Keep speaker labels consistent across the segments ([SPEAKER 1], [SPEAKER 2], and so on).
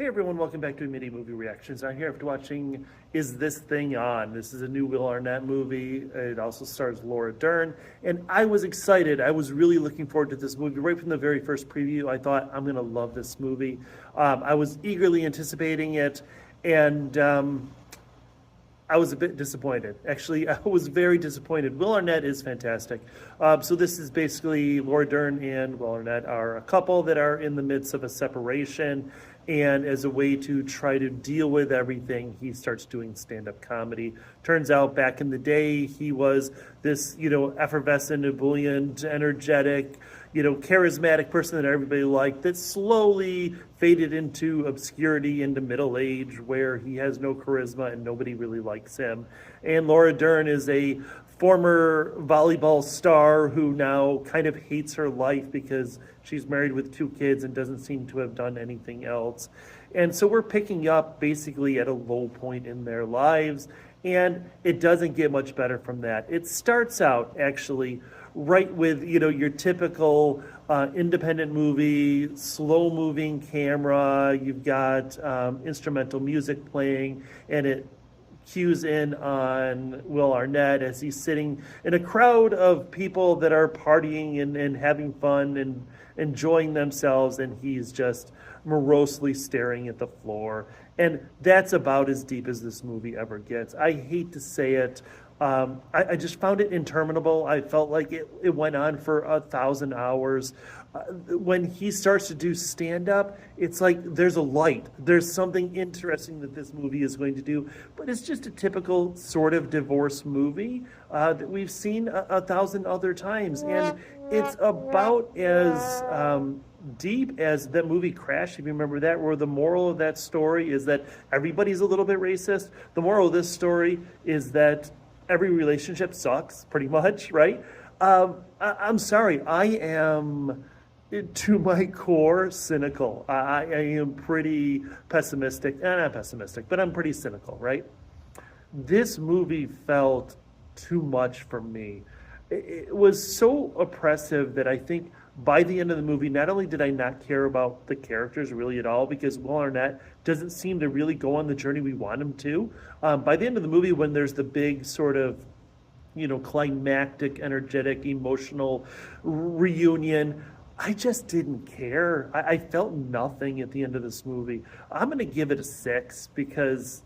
[SPEAKER 1] everyone, welcome back to Mini Movie Reactions. I'm here after watching Is This Thing On? This is a new Will Arnett movie. It also stars Laura Dern, and I was excited. I was really looking forward to this movie. Right from the very first preview, I thought, I'm going to love this movie. I was eagerly anticipating it, and I was a bit disappointed. Actually, I was very disappointed. Will Arnett is fantastic. So this is basically Laura Dern and Will Arnett are a couple that are in the midst of a separation. And as a way to try to deal with everything, he starts doing stand-up comedy. Turns out back in the day, he was this, effervescent, ebullient, energetic, charismatic person that everybody liked that slowly faded into obscurity, into middle age, where he has no charisma and nobody really likes him. And Laura Dern is a former volleyball star who now kind of hates her life because she's married with 2 kids and doesn't seem to have done anything else. And so we're picking up basically at a low point in their lives, and it doesn't get much better from that. It starts out actually right with, your typical independent movie, slow moving camera. You've got instrumental music playing, and it cues in on Will Arnett as he's sitting in a crowd of people that are partying and having fun and enjoying themselves, and he's just morosely staring at the floor. And that's about as deep as this movie ever gets. I hate to say it. I just found it interminable. I felt like it went on for 1,000 hours. When he starts to do stand-up, it's like there's a light. There's something interesting that this movie is going to do, but it's just a typical sort of divorce movie that we've seen 1,000 other times. And it's about as deep as that movie Crash, if you remember that, where the moral of that story is that everybody's a little bit racist. The moral of this story is that every relationship sucks, pretty much, right? I'm sorry, I am, to my core, cynical. I am pretty pessimistic, not pessimistic, but I'm pretty cynical, right? This movie felt too much for me. It was so oppressive that I think by the end of the movie, not only did I not care about the characters really at all, because Will Arnett doesn't seem to really go on the journey we want him to. By the end of the movie, when there's the big sort of, climactic, energetic, emotional reunion, I just didn't care. I felt nothing at the end of this movie. I'm going to give it a 6 because,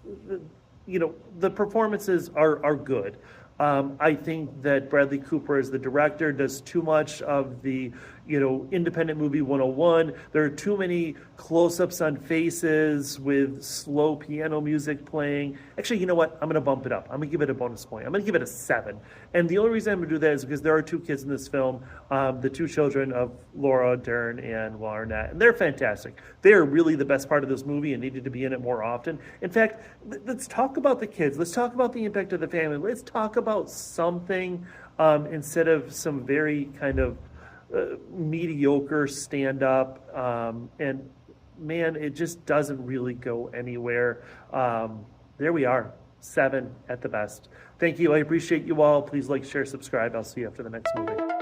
[SPEAKER 1] the performances are good. I think that Bradley Cooper as the director does too much of the, independent movie 101. There are too many close-ups on faces with slow piano music playing. Actually, you know what? I'm going to bump it up. I'm going to give it a bonus point. I'm going to give it a 7. And the only reason I'm going to do that is because there are 2 kids in this film, the 2 children of Laura Dern and Will Arnett, and they're fantastic. They are really the best part of this movie and needed to be in it more often. In fact, let's talk about the kids. Let's talk about the impact of the family. Let's talk about something instead of some very kind of mediocre stand-up. And man, it just doesn't really go anywhere. There we are, 7 at the best. Thank you. I appreciate you all. Please like, share, subscribe. I'll see you after the next movie.